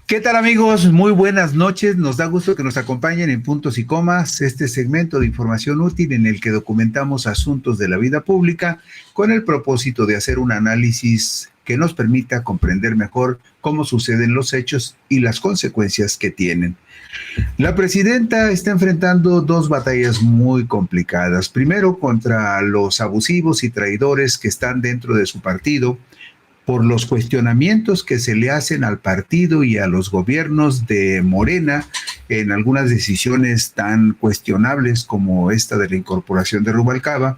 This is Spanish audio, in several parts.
¿Qué tal, amigos? Muy buenas noches. Nos da gusto que nos acompañen en Puntos y Comas, este segmento de información útil en el que documentamos asuntos de la vida pública con el propósito de hacer un análisis que nos permita comprender mejor cómo suceden los hechos y las consecuencias que tienen. La presidenta está enfrentando dos batallas muy complicadas. Primero, contra los abusivos y traidores que están dentro de su partido, por los cuestionamientos que se le hacen al partido y a los gobiernos de Morena en algunas decisiones tan cuestionables como esta de la incorporación de Rubalcaba,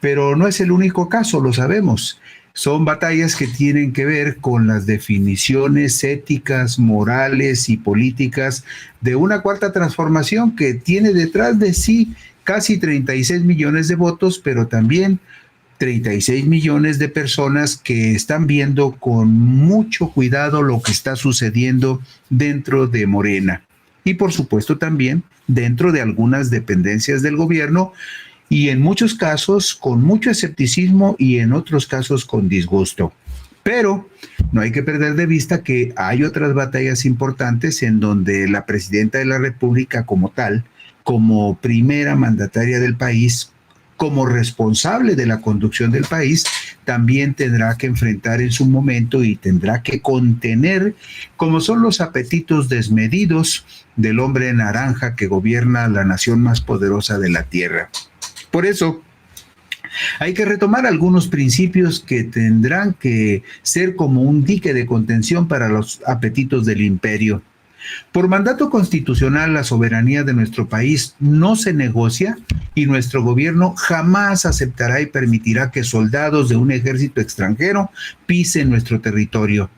pero no es el único caso, lo sabemos. Son batallas que tienen que ver con las definiciones éticas, morales y políticas de una cuarta transformación que tiene detrás de sí casi 36 millones de votos, pero también 36 millones de personas que están viendo con mucho cuidado lo que está sucediendo dentro de Morena y por supuesto también dentro de algunas dependencias del gobierno y en muchos casos con mucho escepticismo y en otros casos con disgusto. Pero no hay que perder de vista que hay otras batallas importantes en donde la presidenta de la República como tal, como primera mandataria del país, como responsable de la conducción del país, también tendrá que enfrentar en su momento y tendrá que contener, como son los apetitos desmedidos del hombre naranja que gobierna la nación más poderosa de la tierra. Por eso, hay que retomar algunos principios que tendrán que ser como un dique de contención para los apetitos del imperio. Por mandato constitucional, la soberanía de nuestro país no se negocia y nuestro gobierno jamás aceptará y permitirá que soldados de un ejército extranjero pisen nuestro territorio,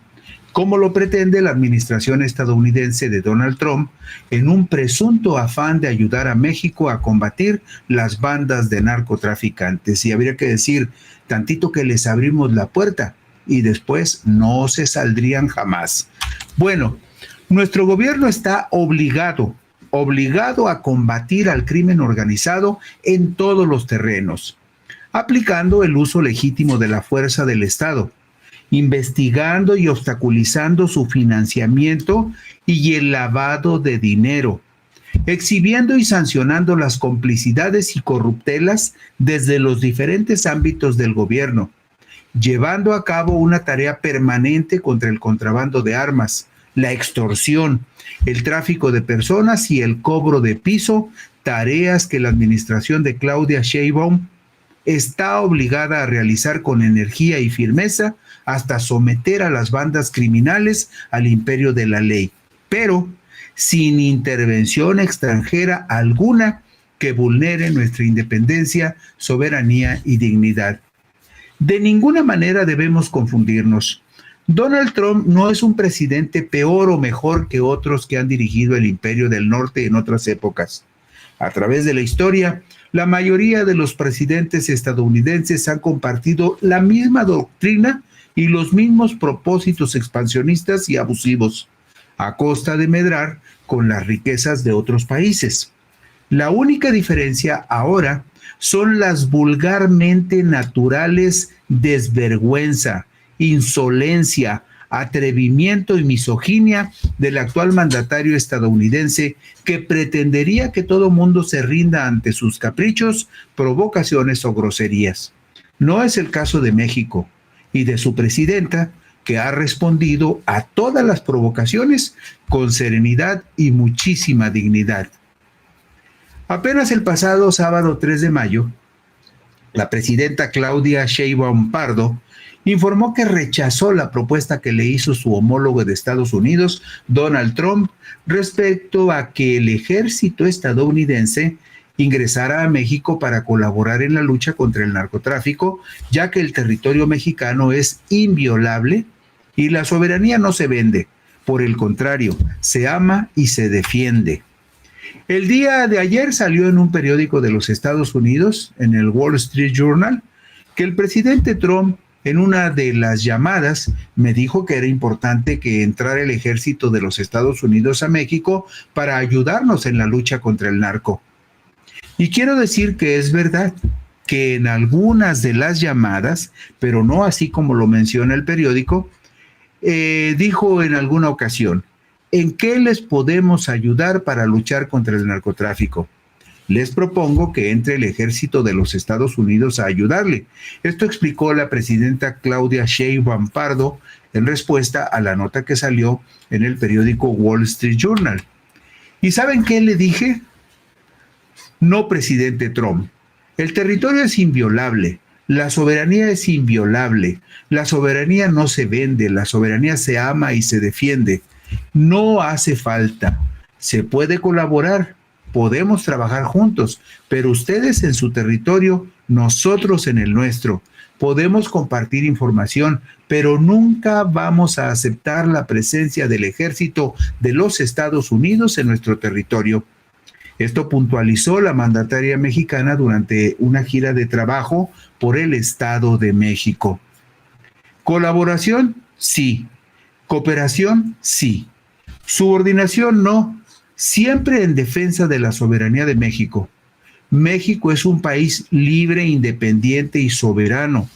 como lo pretende la administración estadounidense de Donald Trump en un presunto afán de ayudar a México a combatir las bandas de narcotraficantes. Y habría que decir, tantito que les abrimos la puerta y después no se saldrían jamás. Bueno, nuestro gobierno está obligado a combatir al crimen organizado en todos los terrenos, aplicando el uso legítimo de la fuerza del Estado, investigando y obstaculizando su financiamiento y el lavado de dinero, exhibiendo y sancionando las complicidades y corruptelas desde los diferentes ámbitos del gobierno, llevando a cabo una tarea permanente contra el contrabando de armas, la extorsión, el tráfico de personas y el cobro de piso, tareas que la administración de Claudia Sheinbaum está obligada a realizar con energía y firmeza hasta someter a las bandas criminales al imperio de la ley, pero sin intervención extranjera alguna que vulnere nuestra independencia, soberanía y dignidad. De ninguna manera debemos confundirnos. Donald Trump no es un presidente peor o mejor que otros que han dirigido el imperio del norte en otras épocas. A través de la historia, la mayoría de los presidentes estadounidenses han compartido la misma doctrina y los mismos propósitos expansionistas y abusivos, a costa de medrar con las riquezas de otros países. La única diferencia ahora son las vulgarmente naturales desvergüenza, insolencia, atrevimiento y misoginia del actual mandatario estadounidense que pretendería que todo mundo se rinda ante sus caprichos, provocaciones o groserías. No es el caso de México y de su presidenta, que ha respondido a todas las provocaciones con serenidad y muchísima dignidad. Apenas el pasado sábado 3 de mayo, la presidenta Claudia Sheinbaum Pardo informó que rechazó la propuesta que le hizo su homólogo de Estados Unidos, Donald Trump, respecto a que el ejército estadounidense ingresara a México para colaborar en la lucha contra el narcotráfico, ya que el territorio mexicano es inviolable y la soberanía no se vende. Por el contrario, se ama y se defiende. El día de ayer salió en un periódico de los Estados Unidos, en el Wall Street Journal, que el presidente Trump, en una de las llamadas, me dijo que era importante que entrara el ejército de los Estados Unidos a México para ayudarnos en la lucha contra el narco. Y quiero decir que es verdad que en algunas de las llamadas, pero no así como lo menciona el periódico, dijo en alguna ocasión, ¿en qué les podemos ayudar para luchar contra el narcotráfico? Les propongo que entre el ejército de los Estados Unidos a ayudarle. Esto explicó la presidenta Claudia Sheinbaum Pardo en respuesta a la nota que salió en el periódico Wall Street Journal. ¿Y saben qué le dije? No, presidente Trump. El territorio es inviolable. La soberanía es inviolable. La soberanía no se vende. La soberanía se ama y se defiende. No hace falta. Se puede colaborar. Podemos trabajar juntos, pero ustedes en su territorio, nosotros en el nuestro. Podemos compartir información, pero nunca vamos a aceptar la presencia del ejército de los Estados Unidos en nuestro territorio. Esto puntualizó la mandataria mexicana durante una gira de trabajo por el Estado de México. ¿Colaboración? Sí. ¿Cooperación? Sí. ¿Subordinación? No. Siempre en defensa de la soberanía de México. México es un país libre, independiente y soberano.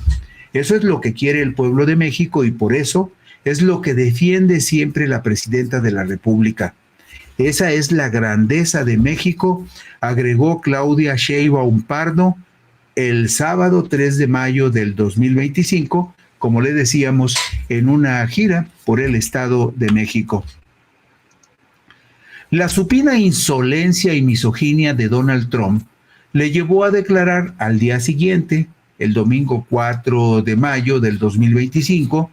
Eso es lo que quiere el pueblo de México y por eso es lo que defiende siempre la presidenta de la República. Esa es la grandeza de México, agregó Claudia Sheinbaum Pardo el sábado 3 de mayo del 2025, como le decíamos, en una gira por el Estado de México. La supina insolencia y misoginia de Donald Trump le llevó a declarar al día siguiente, el domingo 4 de mayo del 2025,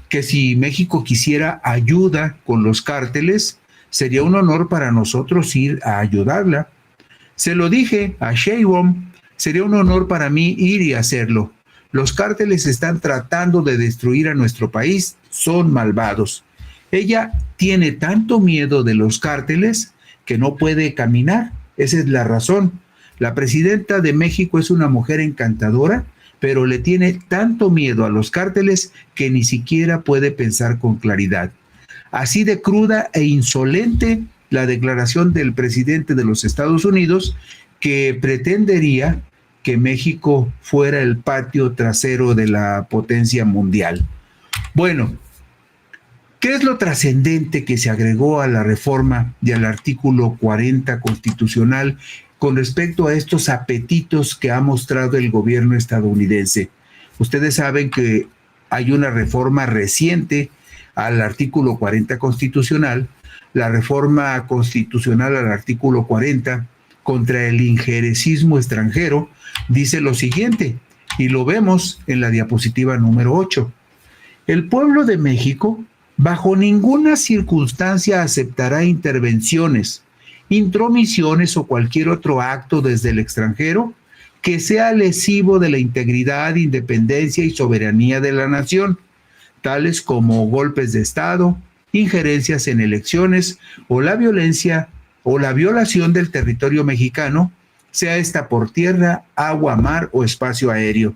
que si México quisiera ayuda con los cárteles, sería un honor para nosotros ir a ayudarla. Se lo dije a Sheinbaum, sería un honor para mí ir y hacerlo. Los cárteles están tratando de destruir a nuestro país, son malvados. Ella tiene tanto miedo de los cárteles que no puede caminar. Esa es la razón. La presidenta de México es una mujer encantadora, pero le tiene tanto miedo a los cárteles que ni siquiera puede pensar con claridad. Así de cruda e insolente la declaración del presidente de los Estados Unidos, que pretendería que México fuera el patio trasero de la potencia mundial. Bueno, ¿qué es lo trascendente que se agregó a la reforma y al artículo 40 constitucional con respecto a estos apetitos que ha mostrado el gobierno estadounidense? Ustedes saben que hay una reforma reciente al artículo 40 constitucional, la reforma constitucional al artículo 40 contra el injerencismo extranjero, dice lo siguiente, y lo vemos en la diapositiva número 8. El pueblo de México bajo ninguna circunstancia aceptará intervenciones, intromisiones o cualquier otro acto desde el extranjero que sea lesivo de la integridad, independencia y soberanía de la nación, tales como golpes de Estado, injerencias en elecciones o la violencia o la violación del territorio mexicano, sea esta por tierra, agua, mar o espacio aéreo.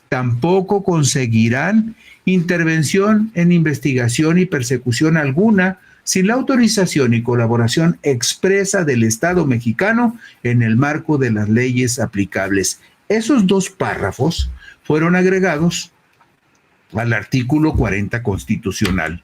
Tampoco conseguirán intervención en investigación y persecución alguna sin la autorización y colaboración expresa del Estado mexicano en el marco de las leyes aplicables. Esos dos párrafos fueron agregados al artículo 40 constitucional.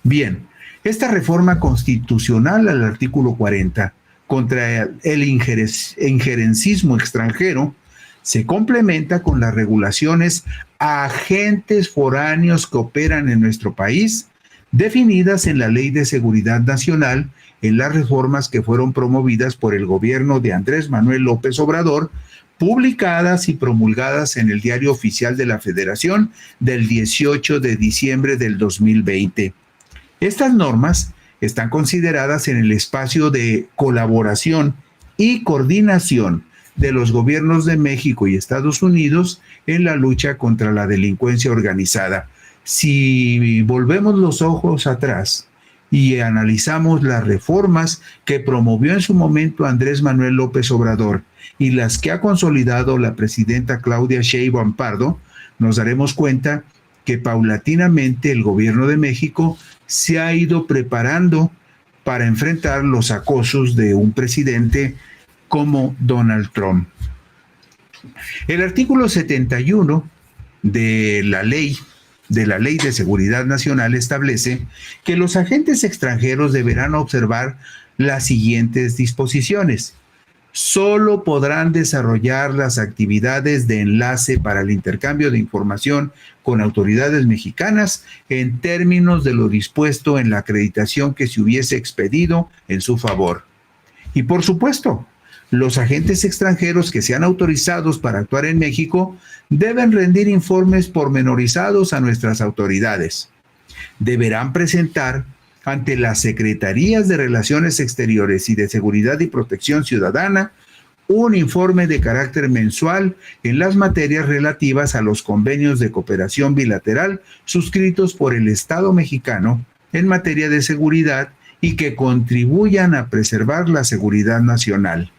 Bien, esta reforma constitucional al artículo 40 contra el injerencismo extranjero se complementa con las regulaciones a agentes foráneos que operan en nuestro país, definidas en la Ley de Seguridad Nacional, en las reformas que fueron promovidas por el gobierno de Andrés Manuel López Obrador, publicadas y promulgadas en el Diario Oficial de la Federación del 18 de diciembre del 2020. Estas normas están consideradas en el espacio de colaboración y coordinación de los gobiernos de México y Estados Unidos en la lucha contra la delincuencia organizada. Si volvemos los ojos atrás y analizamos las reformas que promovió en su momento Andrés Manuel López Obrador y las que ha consolidado la presidenta Claudia Sheinbaum Pardo, nos daremos cuenta que paulatinamente el gobierno de México se ha ido preparando para enfrentar los acosos de un presidente como Donald Trump. El artículo 71 de la ley de la Ley de Seguridad Nacional establece que los agentes extranjeros deberán observar las siguientes disposiciones. Solo podrán desarrollar las actividades de enlace para el intercambio de información con autoridades mexicanas en términos de lo dispuesto en la acreditación que se hubiese expedido en su favor. Y por supuesto, los agentes extranjeros que sean autorizados para actuar en México deben rendir informes pormenorizados a nuestras autoridades. Deberán presentar ante las Secretarías de Relaciones Exteriores y de Seguridad y Protección Ciudadana un informe de carácter mensual en las materias relativas a los convenios de cooperación bilateral suscritos por el Estado mexicano en materia de seguridad y que contribuyan a preservar la seguridad nacional.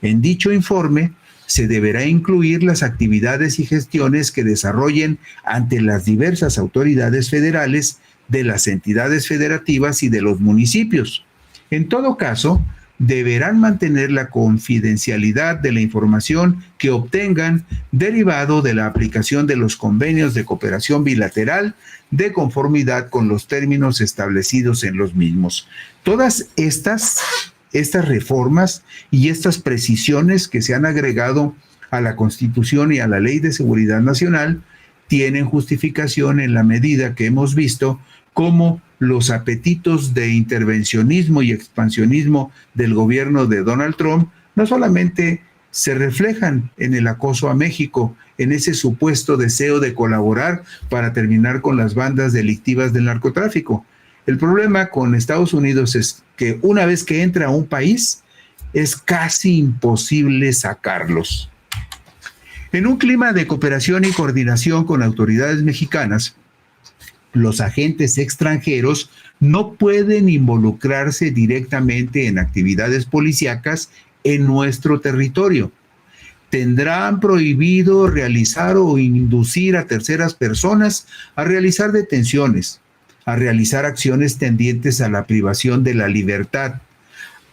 En dicho informe se deberá incluir las actividades y gestiones que desarrollen ante las diversas autoridades federales, de las entidades federativas y de los municipios. En todo caso, deberán mantener la confidencialidad de la información que obtengan derivado de la aplicación de los convenios de cooperación bilateral de conformidad con los términos establecidos en los mismos. Todas estas reformas y estas precisiones que se han agregado a la Constitución y a la Ley de Seguridad Nacional tienen justificación en la medida que hemos visto cómo los apetitos de intervencionismo y expansionismo del gobierno de Donald Trump no solamente se reflejan en el acoso a México, en ese supuesto deseo de colaborar para terminar con las bandas delictivas del narcotráfico. El problema con Estados Unidos es que una vez que entra a un país, es casi imposible sacarlos. En un clima de cooperación y coordinación con autoridades mexicanas, los agentes extranjeros no pueden involucrarse directamente en actividades policíacas en nuestro territorio. Tendrán prohibido realizar o inducir a terceras personas a realizar detenciones, a realizar acciones tendientes a la privación de la libertad,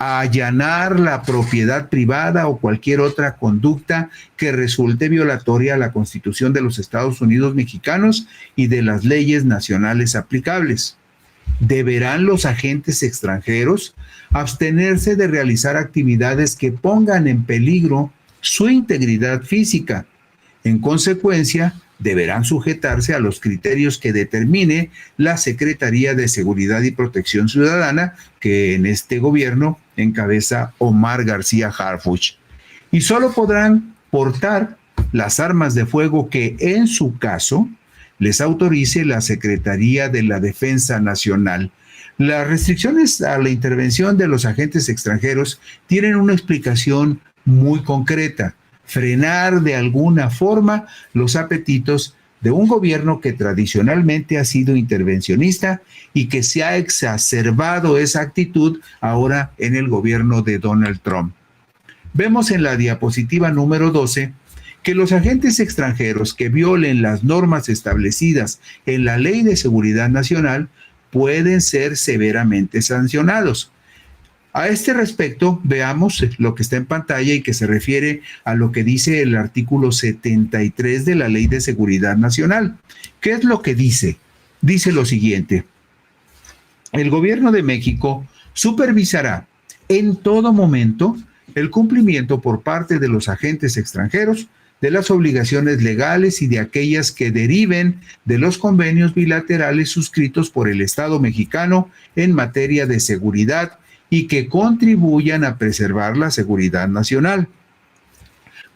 a allanar la propiedad privada o cualquier otra conducta que resulte violatoria a la Constitución de los Estados Unidos mexicanos y de las leyes nacionales aplicables. Deberán los agentes extranjeros abstenerse de realizar actividades que pongan en peligro su integridad física. En consecuencia, deberán sujetarse a los criterios que determine la Secretaría de Seguridad y Protección Ciudadana, que en este gobierno encabeza Omar García Harfuch. Y solo podrán portar las armas de fuego que, en su caso, les autorice la Secretaría de la Defensa Nacional. Las restricciones a la intervención de los agentes extranjeros tienen una explicación muy concreta: frenar de alguna forma los apetitos de un gobierno que tradicionalmente ha sido intervencionista y que se ha exacerbado esa actitud ahora en el gobierno de Donald Trump. Vemos en la diapositiva número 12 que los agentes extranjeros que violen las normas establecidas en la Ley de Seguridad Nacional pueden ser severamente sancionados. A este respecto, veamos lo que está en pantalla y que se refiere a lo que dice el artículo 73 de la Ley de Seguridad Nacional. ¿Qué es lo que dice? Dice lo siguiente: el gobierno de México supervisará en todo momento el cumplimiento por parte de los agentes extranjeros de las obligaciones legales y de aquellas que deriven de los convenios bilaterales suscritos por el Estado mexicano en materia de seguridad y que contribuyan a preservar la seguridad nacional.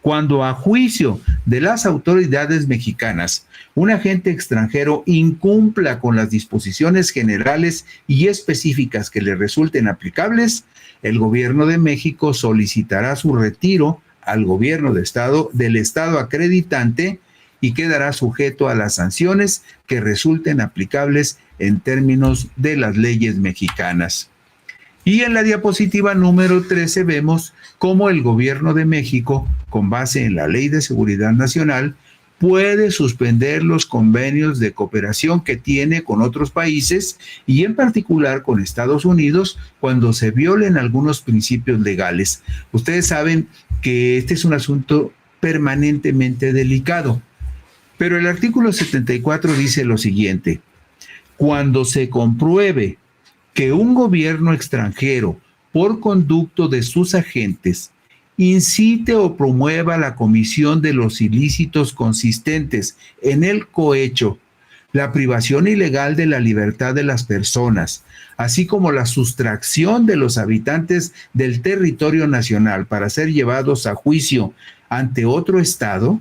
Cuando, a juicio de las autoridades mexicanas, un agente extranjero incumpla con las disposiciones generales y específicas que le resulten aplicables, el gobierno de México solicitará su retiro al gobierno del Estado acreditante y quedará sujeto a las sanciones que resulten aplicables en términos de las leyes mexicanas. Y en la diapositiva número 13 vemos cómo el gobierno de México, con base en la Ley de Seguridad Nacional, puede suspender los convenios de cooperación que tiene con otros países y en particular con Estados Unidos cuando se violen algunos principios legales. Ustedes saben que este es un asunto permanentemente delicado, Pero el artículo 74 dice lo siguiente: cuando se compruebe que un gobierno extranjero, por conducto de sus agentes, incite o promueva la comisión de los ilícitos consistentes en el cohecho, la privación ilegal de la libertad de las personas, así como la sustracción de los habitantes del territorio nacional para ser llevados a juicio ante otro Estado,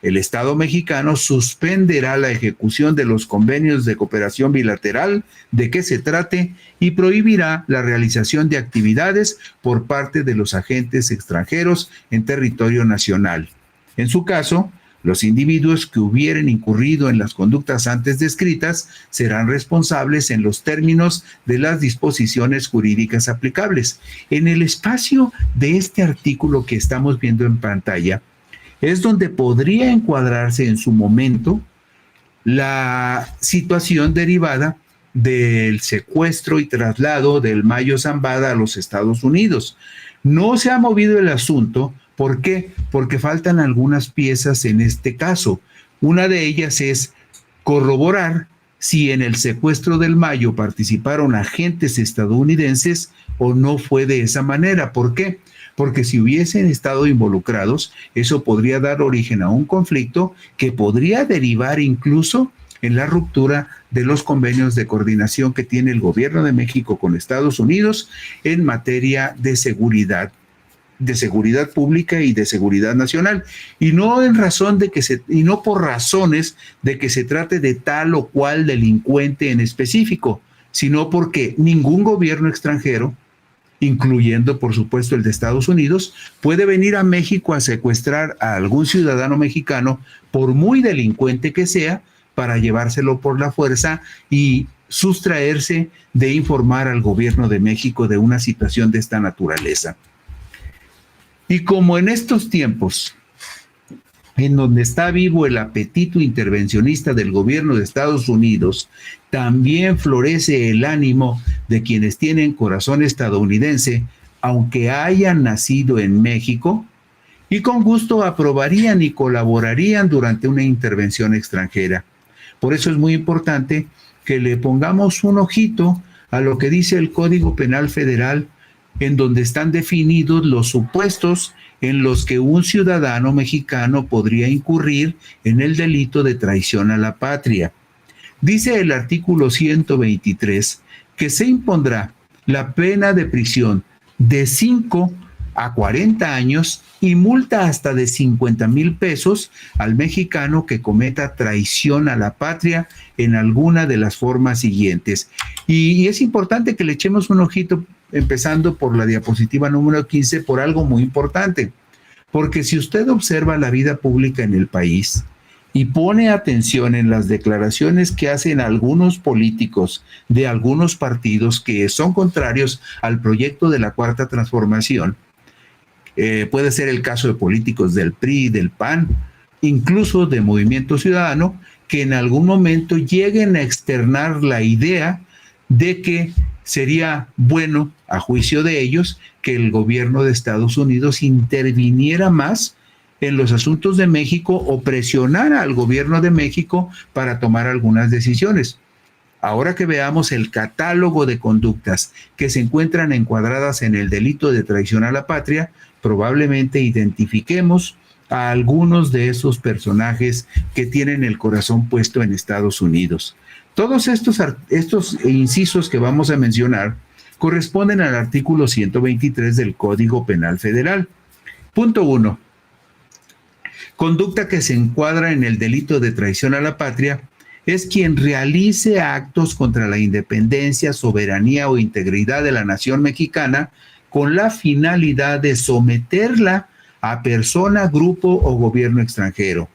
el Estado mexicano suspenderá la ejecución de los convenios de cooperación bilateral de que se trate y prohibirá la realización de actividades por parte de los agentes extranjeros en territorio nacional. En su caso, los individuos que hubieren incurrido en las conductas antes descritas serán responsables en los términos de las disposiciones jurídicas aplicables. En el espacio de este artículo que estamos viendo en pantalla, es donde podría encuadrarse en su momento la situación derivada del secuestro y traslado del Mayo Zambada a los Estados Unidos. No se ha movido el asunto. ¿Por qué? Porque faltan algunas piezas en este caso. Una de ellas es corroborar si en el secuestro del Mayo participaron agentes estadounidenses o no fue de esa manera. ¿Por qué? Porque si hubiesen estado involucrados, eso podría dar origen a un conflicto que podría derivar incluso en la ruptura de los convenios de coordinación que tiene el gobierno de México con Estados Unidos en materia de seguridad pública y de seguridad nacional, y no por razones de que se trate de tal o cual delincuente en específico, sino porque ningún gobierno extranjero, incluyendo por supuesto el de Estados Unidos, puede venir a México a secuestrar a algún ciudadano mexicano, por muy delincuente que sea, para llevárselo por la fuerza y sustraerse de informar al gobierno de México de una situación de esta naturaleza. Y como en estos tiempos, en donde está vivo el apetito intervencionista del gobierno de Estados Unidos, también florece el ánimo de quienes tienen corazón estadounidense, aunque hayan nacido en México, y con gusto aprobarían y colaborarían durante una intervención extranjera. Por eso es muy importante que le pongamos un ojito a lo que dice el Código Penal Federal, en donde están definidos los supuestos en los que un ciudadano mexicano podría incurrir en el delito de traición a la patria. Dice el artículo 123 que se impondrá la pena de prisión de 5 a 40 años y multa hasta de 50,000 pesos al mexicano que cometa traición a la patria en alguna de las formas siguientes. Y es importante que le echemos un ojito, empezando por la diapositiva número 15, por algo muy importante. Porque si usted observa la vida pública en el país y pone atención en las declaraciones que hacen algunos políticos de algunos partidos que son contrarios al proyecto de la Cuarta Transformación, puede ser el caso de políticos del PRI, del PAN, incluso de Movimiento Ciudadano, que en algún momento lleguen a externar la idea de que sería bueno, a juicio de ellos, que el gobierno de Estados Unidos interviniera más en los asuntos de México o presionara al gobierno de México para tomar algunas decisiones. Ahora que veamos el catálogo de conductas que se encuentran encuadradas en el delito de traición a la patria, probablemente identifiquemos a algunos de esos personajes que tienen el corazón puesto en Estados Unidos. Todos estos incisos que vamos a mencionar corresponden al artículo 123 del Código Penal Federal. Punto 1. Conducta que se encuadra en el delito de traición a la patria es quien realice actos contra la independencia, soberanía o integridad de la nación mexicana con la finalidad de someterla a persona, grupo o gobierno extranjero.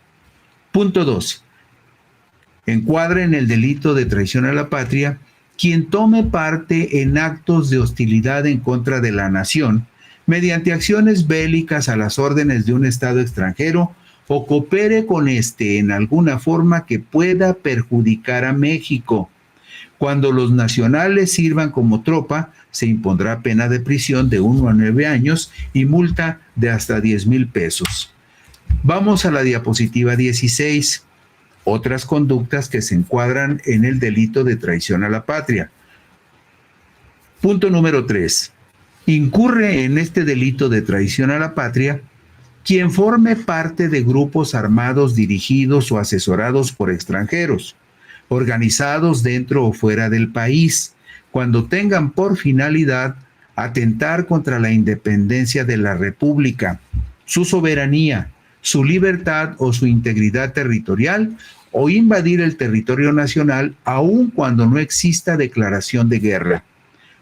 Punto 2. Encuadra en el delito de traición a la patria quien tome parte en actos de hostilidad en contra de la nación mediante acciones bélicas a las órdenes de un Estado extranjero o coopere con éste en alguna forma que pueda perjudicar a México. Cuando los nacionales sirvan como tropa, se impondrá pena de prisión de 1 a 9 años y multa de hasta 10,000 pesos. Vamos a la diapositiva 16. otras conductas que se encuadran en el delito de traición a la patria. Punto número 3. Incurre en este delito de traición a la patria quien forme parte de grupos armados dirigidos o asesorados por extranjeros, organizados dentro o fuera del país, cuando tengan por finalidad atentar contra la independencia de la República, su soberanía, su libertad o su integridad territorial, o invadir el territorio nacional, aun cuando no exista declaración de guerra.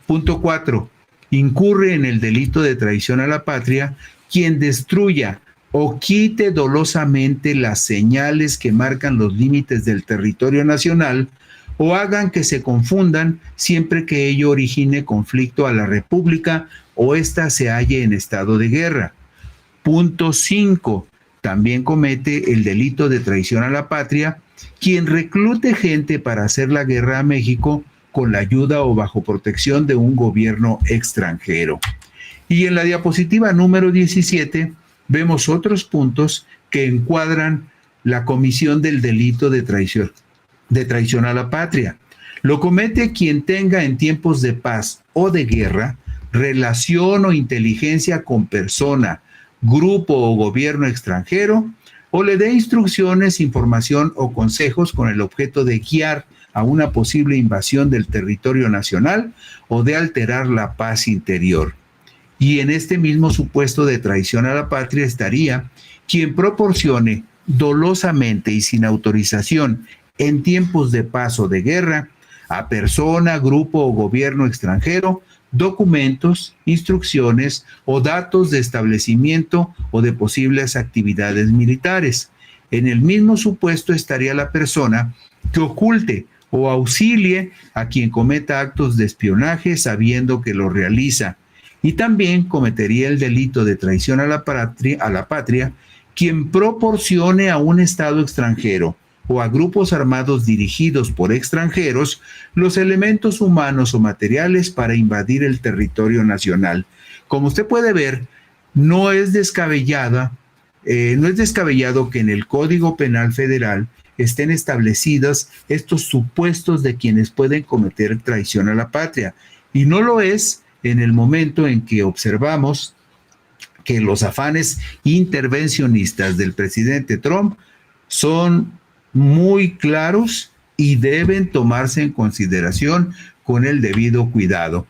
Punto 4. Incurre en el delito de traición a la patria quien destruya o quite dolosamente las señales que marcan los límites del territorio nacional o hagan que se confundan siempre que ello origine conflicto a la República o ésta se halle en estado de guerra. Punto 5. También comete el delito de traición a la patria quien reclute gente para hacer la guerra a México con la ayuda o bajo protección de un gobierno extranjero. Y en la diapositiva número 17 vemos otros puntos que encuadran la comisión del delito de traición a la patria. Lo comete quien tenga en tiempos de paz o de guerra relación o inteligencia con persona, grupo o gobierno extranjero, o le dé instrucciones, información o consejos con el objeto de guiar a una posible invasión del territorio nacional o de alterar la paz interior. Y en este mismo supuesto de traición a la patria estaría quien proporcione dolosamente y sin autorización en tiempos de paz o de guerra a persona, grupo o gobierno extranjero documentos, instrucciones o datos de establecimiento o de posibles actividades militares. En el mismo supuesto estaría la persona que oculte o auxilie a quien cometa actos de espionaje sabiendo que lo realiza. Y también cometería el delito de traición a la patria quien proporcione a un Estado extranjero o a grupos armados dirigidos por extranjeros los elementos humanos o materiales para invadir el territorio nacional. Como usted puede ver, no es descabellado que en el Código Penal Federal estén establecidos estos supuestos de quienes pueden cometer traición a la patria. Y no lo es en el momento en que observamos que los afanes intervencionistas del presidente Trump son muy claros y deben tomarse en consideración con el debido cuidado.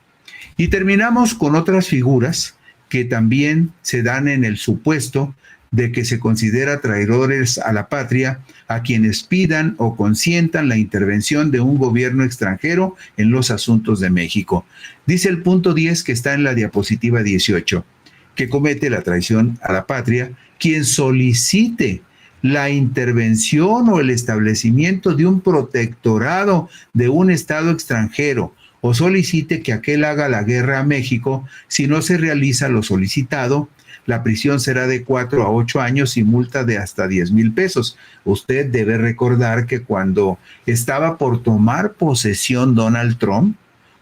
Y terminamos con otras figuras que también se dan en el supuesto de que se considera traidores a la patria a quienes pidan o consientan la intervención de un gobierno extranjero en los asuntos de México. Dice el punto 10 que está en la diapositiva 18, que comete la traición a la patria quien solicite la intervención o el establecimiento de un protectorado de un Estado extranjero o solicite que aquel haga la guerra a México. Si no se realiza lo solicitado, la prisión será de 4 a 8 años y multa de hasta 10,000 pesos. Usted debe recordar que cuando estaba por tomar posesión Donald Trump,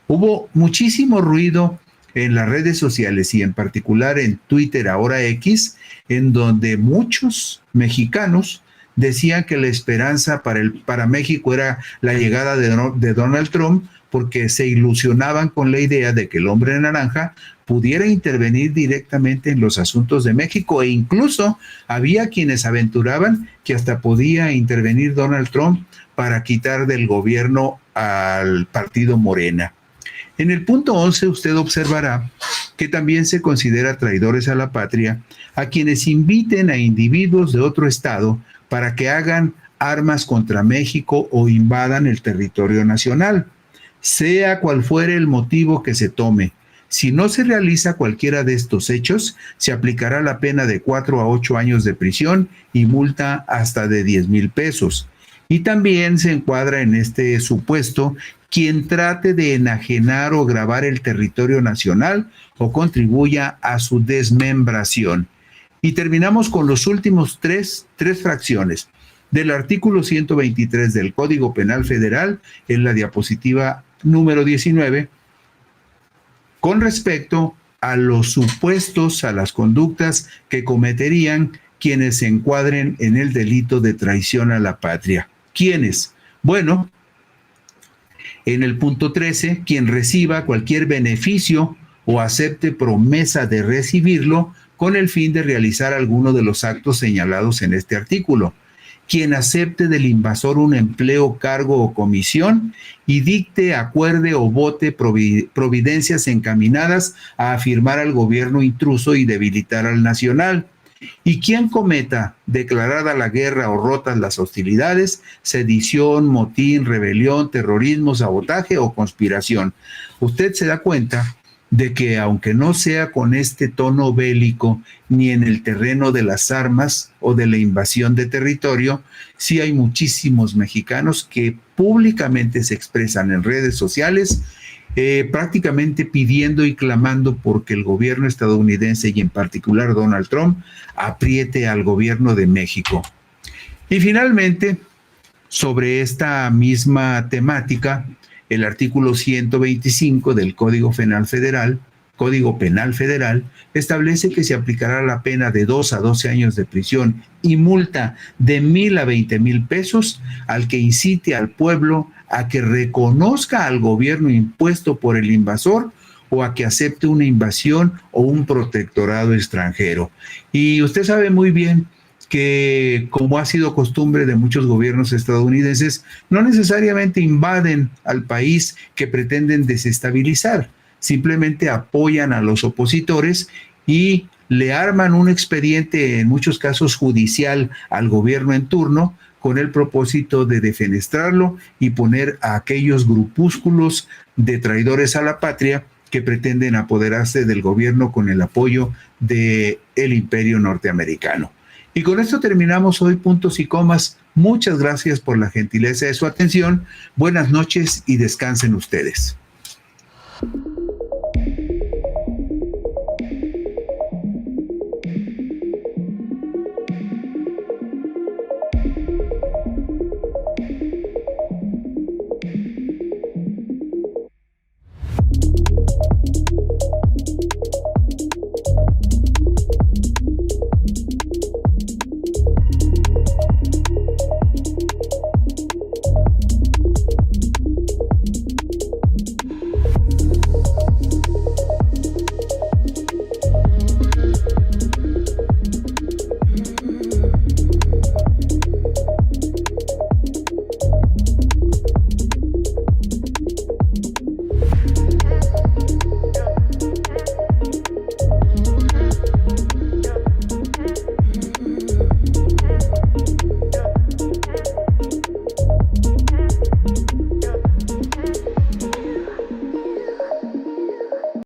hubo muchísimo ruido en las redes sociales y en particular en Twitter, ahora X, en donde muchos mexicanos decían que la esperanza para México era la llegada de Donald Trump, porque se ilusionaban con la idea de que el hombre naranja pudiera intervenir directamente en los asuntos de México, e incluso había quienes aventuraban que hasta podía intervenir Donald Trump para quitar del gobierno al partido Morena. En el punto 11 usted observará que también se considera traidores a la patria a quienes inviten a individuos de otro estado para que hagan armas contra México o invadan el territorio nacional, sea cual fuere el motivo que se tome. Si no se realiza cualquiera de estos hechos, se aplicará la pena de 4 a 8 años de prisión y multa hasta de 10,000 pesos. Y también se encuadra en este supuesto quien trate de enajenar o gravar el territorio nacional o contribuya a su desmembración. Y terminamos con los últimos tres fracciones del artículo 123 del Código Penal Federal en la diapositiva número 19, con respecto a los supuestos, a las conductas que cometerían quienes se encuadren en el delito de traición a la patria. ¿Quiénes? Bueno, en el punto 13, quien reciba cualquier beneficio o acepte promesa de recibirlo con el fin de realizar alguno de los actos señalados en este artículo. Quien acepte del invasor un empleo, cargo o comisión y dicte, acuerde o vote providencias encaminadas a afirmar al gobierno intruso y debilitar al nacional. Y quien cometa, declarada la guerra o rotas las hostilidades, sedición, motín, rebelión, terrorismo, sabotaje o conspiración. Usted se da cuenta de que aunque no sea con este tono bélico ni en el terreno de las armas o de la invasión de territorio, sí hay muchísimos mexicanos que públicamente se expresan en redes sociales, prácticamente pidiendo y clamando porque el gobierno estadounidense y en particular Donald Trump apriete al gobierno de México. Y finalmente, sobre esta misma temática, el artículo 125 del Código Penal Federal establece que se aplicará la pena de 2 a 12 años de prisión y multa de 1,000 a 20,000 pesos al que incite al pueblo a que reconozca al gobierno impuesto por el invasor o a que acepte una invasión o un protectorado extranjero. Y usted sabe muy bien que, como ha sido costumbre de muchos gobiernos estadounidenses, no necesariamente invaden al país que pretenden desestabilizar, simplemente apoyan a los opositores y le arman un expediente, en muchos casos judicial, al gobierno en turno, con el propósito de defenestrarlo y poner a aquellos grupúsculos de traidores a la patria que pretenden apoderarse del gobierno con el apoyo del imperio norteamericano. Y con esto terminamos hoy Puntos y Comas. Muchas gracias por la gentileza de su atención. Buenas noches y descansen ustedes.